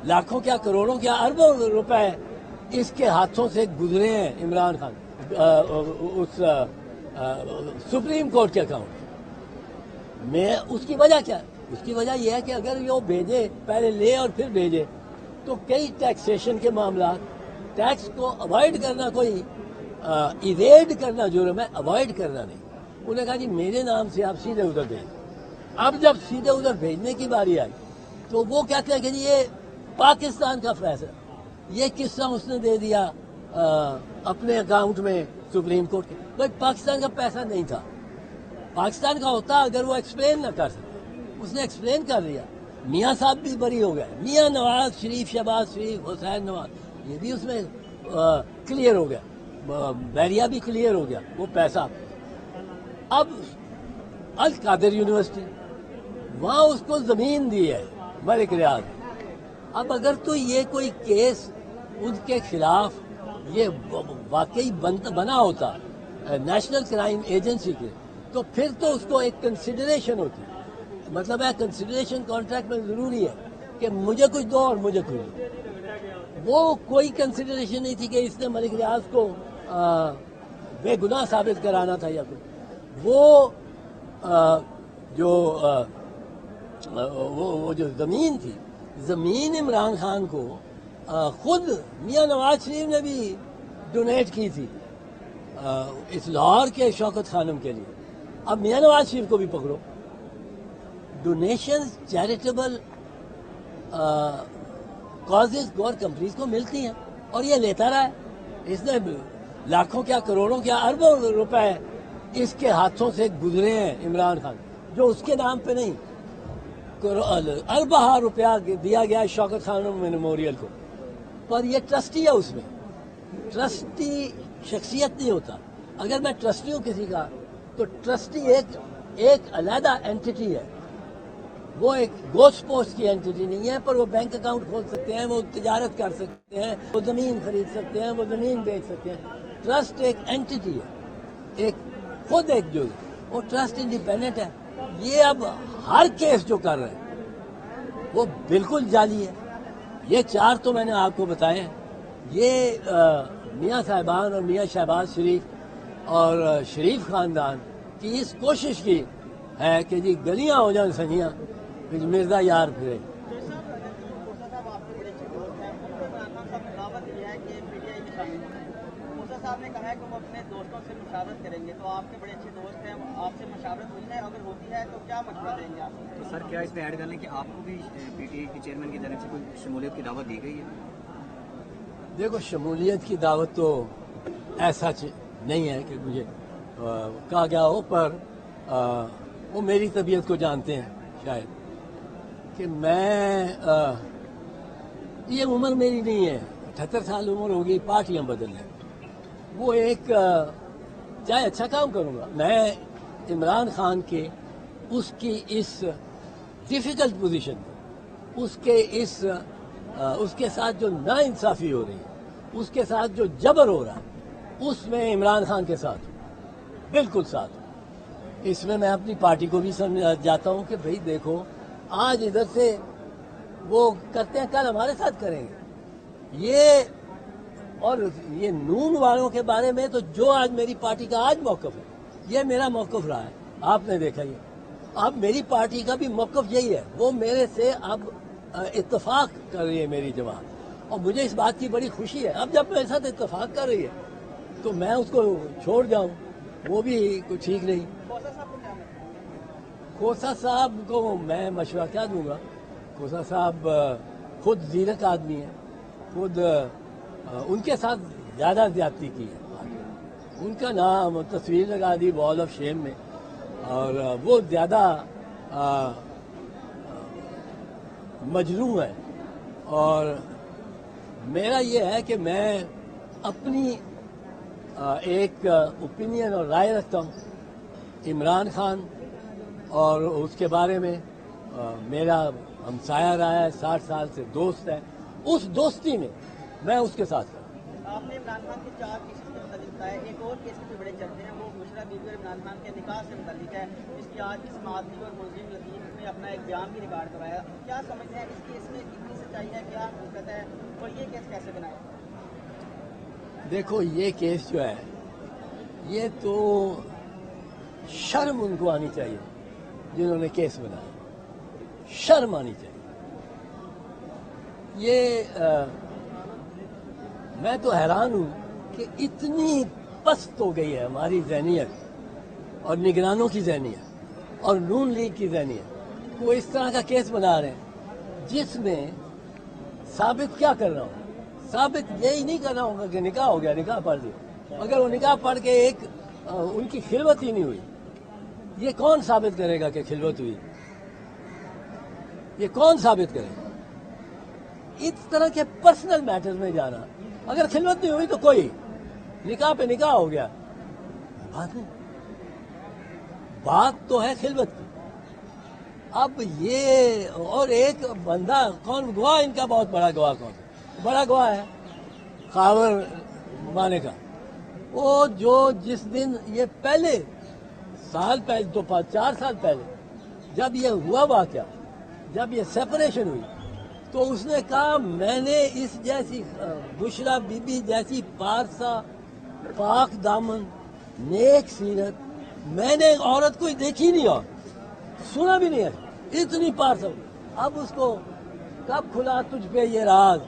लाखों क्या करोड़ों क्या अरबों रुपए इसके हाथों से गुजरे हैं इमरान खान उस सुप्रीम कोर्ट के अकाउंट में। उसकी वजह क्या है? उसकी वजह यह है कि अगर वो भेजे, पहले ले और फिर भेजे, तो कई टैक्सेशन के मामला, टैक्स को अवॉइड करना, कोई इवेड करना जुर्म है, अवॉइड करना नहीं। उन्होंने कहा जी मेरे नाम से आप सीधे उधर भेज। अब जब सीधे उधर भेजने की बारी आई तो वो कहते हैं कि ये पाकिस्तान का फैसला, ये किस्सा उसने दे दिया अपने अकाउंट में सुप्रीम कोर्ट के। बट पाकिस्तान का पैसा नहीं था। पाकिस्तान का होता अगर वो एक्सप्लेन न कर सकते, उसने एक्सप्लेन कर दिया। मियाँ साहब भी बरी हो गए, मियाँ नवाज शरीफ, शहबाज शरीफ, हुसैन नवाज, ये भी उसमें क्लियर हो गया, बैरिया भी क्लियर हो गया वो पैसा। अब अल कादिर यूनिवर्सिटी, वहां उसको जमीन दी है मलिक रियाज। अब अगर तो ये कोई केस उनके खिलाफ ये वाकई बना होता नेशनल क्राइम एजेंसी के, तो फिर तो उसको एक कंसिडरेशन होती। मतलब है कंसिडरेशन कॉन्ट्रैक्ट में जरूरी है कि मुझे कुछ दो और मुझे कुछ दो। वो कोई कंसिडरेशन नहीं थी कि इसने मलिक रियाज को बेगुनाह साबित कराना था या कुछ। वो जो जमीन थी, जमीन इमरान खान को खुद मियां नवाज शरीफ ने भी डोनेट की थी इस लाहौर के शौकत खानम के लिए। अब मियां नवाज शरीफ को भी पकड़ो। डोनेशन चैरिटेबल कॉजेज गौर कंपनीज को मिलती हैं और ये लेता रहा है। इसने लाखों क्या करोड़ों क्या अरबों रुपए इसके हाथों से गुजरे हैं इमरान खान, जो उसके नाम पे नहीं। अरबा रुपया दिया गया शौकत खानम मेमोरियल को, पर ये ट्रस्टी है। उसमें ट्रस्टी शख्सियत नहीं होता। अगर मैं ट्रस्टी हूं किसी का, तो ट्रस्टी एक अलग एंटिटी है। वो एक गोश्त पोस्ट की एंटिटी नहीं है, पर वो बैंक अकाउंट खोल सकते हैं, वो तिजारत कर सकते हैं, वो जमीन खरीद सकते हैं, वो जमीन बेच सकते हैं। ट्रस्ट एक एंटिटी है, एक खुद एक जो वो ट्रस्ट इंडिपेंडेंट है। ये अब हर केस जो कर रहे हैं वो बिल्कुल जाली है। ये चार तो मैंने आपको बताए हैं। ये मियाँ साहिबान और मियाँ शहबाज शरीफ और शरीफ खानदान की इस कोशिश की है कि जी गलियां हो जाए सनियां, फिर मिर्जा यार फिरे। साहब ने कहा है कि वो अपने दोस्तों से मुशावरत करेंगे, तो आपके बड़े अच्छे दोस्त हैं, आपसे मुशावरत हुई है? अगर होती है तो क्या मशवरा देंगे आप? तो सर क्या इसमें ऐड कर लें कि आपको भी पीटीआई के चेयरमैन की तरफ से कोई शमूलियत की दावत दी गई है? देखो, शमूलियत की दावत तो ऐसा नहीं है कि मुझे कहा गया हो, पर वो मेरी तबीयत को जानते हैं शायद कि मैं ये उम्र मेरी नहीं है, 78 साल उम्र होगी, पार्टियां बदल रही। वो एक चाहे अच्छा काम करूंगा, मैं इमरान खान के उसकी इस डिफिकल्ट पोजीशन में, उसके साथ जो नाइंसाफी हो रही है, उसके साथ जो जबर हो रहा है, उसमें इमरान खान के साथ बिल्कुल साथ। इसमें मैं अपनी पार्टी को भी समझ जाता हूं कि भाई देखो, आज इधर से वो करते हैं, कल हमारे साथ करेंगे। ये नून वालों के बारे में तो जो आज मेरी पार्टी का आज मौकफ है, ये मेरा मौकफ रहा है, आपने देखा ये। अब मेरी पार्टी का भी मौकफ यही है। वो मेरे से अब इत्तेफाक कर रही है मेरी जमात, और मुझे इस बात की बड़ी खुशी है। अब जब मेरे साथ इत्तेफाक कर रही है तो मैं उसको छोड़ जाऊं, वो भी कुछ ठीक नहीं। खोसा साहब को मैं मशवरा क्या दूंगा? खोसा साहब खुद जीरक आदमी है, खुद उनके साथ ज्यादा ज्यादती की है। उनका नाम तस्वीर लगा दी वॉल ऑफ शेम में, और वो ज्यादा मजलूम है। और मेरा ये है कि मैं अपनी एक ओपिनियन और राय रखता हूँ इमरान खान, और उसके बारे में मेरा हमसाया रहा है, 60 साल से दोस्त है। उस दोस्ती में मैं उसके साथ हूँ। आपने इमरान खान के 4 केसेस के मुताबिक बताया, एक और केस भी बड़े चलते हैं, वो बुशरा बीबी और इमरान खान के निकाह से मुतालिक है, जिसकी आज की समाअत थी और मुलजिम लतीफ ने अपना एक बयान भी रिकॉर्ड करवाया। क्या समझते हैं इस केस में कितनी सच्चाई है, क्या हकीकत है, और ये केस कैसे बनाया? देखो, ये केस जो है, ये तो शर्म उनको आनी चाहिए जिन्होंने केस बनाया, शर्म आनी चाहिए। ये मैं तो हैरान हूं कि इतनी पस्त हो गई है हमारी ज़हनियत और निगरानों की ज़हनियत और नून लीग की ज़हनियत, वो इस तरह का केस बना रहे हैं जिसमें साबित क्या कर रहा हूं, साबित यही नहीं कर रहा हूँ कि निकाह हो गया, निकाह पढ़ दिया। अगर वो निकाह पढ़ के एक उनकी खिलवत ही नहीं हुई, ये कौन साबित करेगा कि खिलवत हुई? ये कौन साबित करेगा? इस तरह के पर्सनल मैटर्स में जाना, अगर खिलवत नहीं हुई तो कोई निकाह पे निकाह हो गया, बात नहीं, बात तो है खिलवत की। अब ये और एक बंदा कौन गवाह, इनका बहुत बड़ा गवाह कौन, बड़ा गवाह है खावर माने का, वो जो जिस दिन ये पहले साल पहले तो 4 साल पहले जब ये हुआ वाकया, जब ये सेपरेशन हुई, तो उसने कहा मैंने इस जैसी बुशरा बीबी जैसी पारसा पाक दामन नेक सीरत मैंने औरत कोई देखी नहीं और सुना भी नहीं है, इतनी पारसा। अब उसको कब खुला तुझ पे ये राज,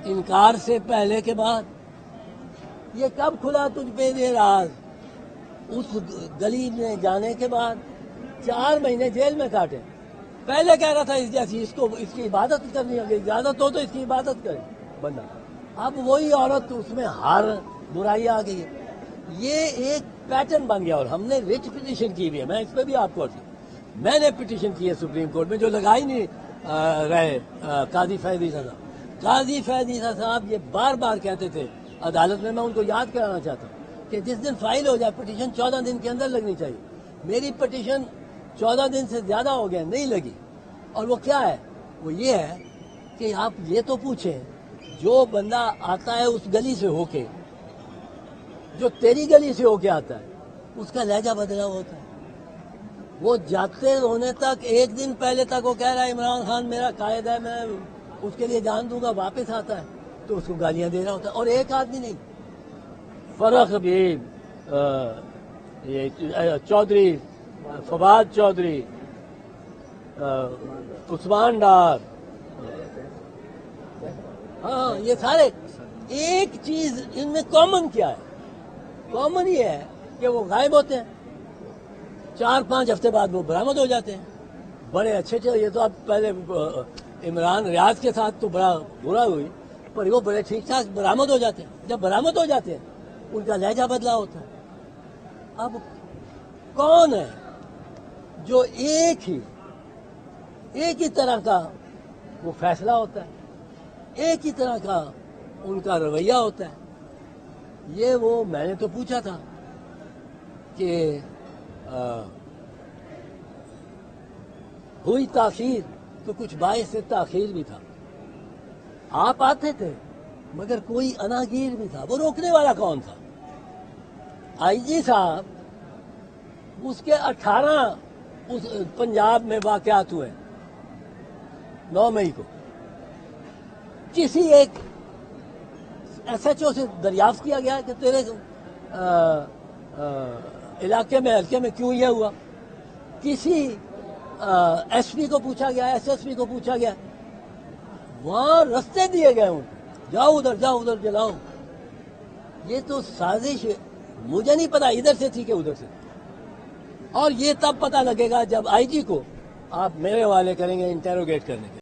इनकार से पहले के बाद? ये कब खुला तुझ पे ये राज? उस गली में जाने के बाद 4 महीने जेल में काटे। पहले कह रहा था इस जैसी, इसको इसकी इबादत करनी है, इजाजत हो तो इसकी इबादत करे बंदा। अब वही औरत उसमें हर बुराई आ गई है। ये एक पैटर्न बन गया। और हमने रिट पिटीशन की हुई है, मैं इस पर भी आपको मैंने पिटीशन की है सुप्रीम कोर्ट में, जो लगा ही नहीं रहे काजी फैज ईसा साहब। काजी फैज ईसा साहब ये बार बार कहते थे अदालत में, मैं उनको याद कराना चाहता हूँ कि जिस दिन फाइल हो जाए पिटीशन 14 दिन के अंदर लगनी चाहिए। मेरी पिटीशन 14 दिन से ज्यादा हो गया, नहीं लगी। और वो क्या है? वो ये है कि आप ये तो पूछें, जो बंदा आता है उस गली से होके, जो तेरी गली से होके आता है, उसका लहजा बदला होता है। वो जाते होने तक, एक दिन पहले तक वो कह रहा है इमरान खान मेरा कायद है, मैं उसके लिए जान दूंगा, वापस आता है तो उसको गालियां दे रहा होता है। और एक आदमी नहीं, फरख भी, ये चौधरी, फवाद चौधरी, उस्मान डार, हाँ, ये सारे एक चीज इनमें कॉमन क्या है? कॉमन ये है कि वो गायब होते हैं, 4-5 हफ्ते बाद वो बरामद हो जाते हैं। बड़े अच्छे ये तो अब पहले इमरान रियाज के साथ तो बड़ा बुरा हुई, पर वो बड़े ठीक ठाक बरामद हो जाते हैं। जब बरामद हो जाते हैं उनका लहजा बदला होता है। अब कौन है जो एक ही तरह का वो फैसला होता है, एक ही तरह का उनका रवैया होता है? ये वो मैंने तो पूछा था कि हुई ताखीर तो कुछ बायस से ताखीर भी था। आप आते थे मगर कोई अनागीर भी था। वो रोकने वाला कौन था? आईजी साहब, उसके 18 उस पंजाब में वाकयात हुए 9 मई को। किसी एक SHO से दरियाफ्त किया गया कि तेरे इलाके में, हल्के में क्यों यह हुआ? किसी SP को पूछा गया, SSP को पूछा गया, वहां रास्ते दिए गए उनको, जाओ उधर जलाओ। ये तो साजिश, मुझे नहीं पता इधर से थी कि उधर से। और ये तब पता लगेगा जब IG को आप मेरे हवाले करेंगे इंटेरोगेट करने के।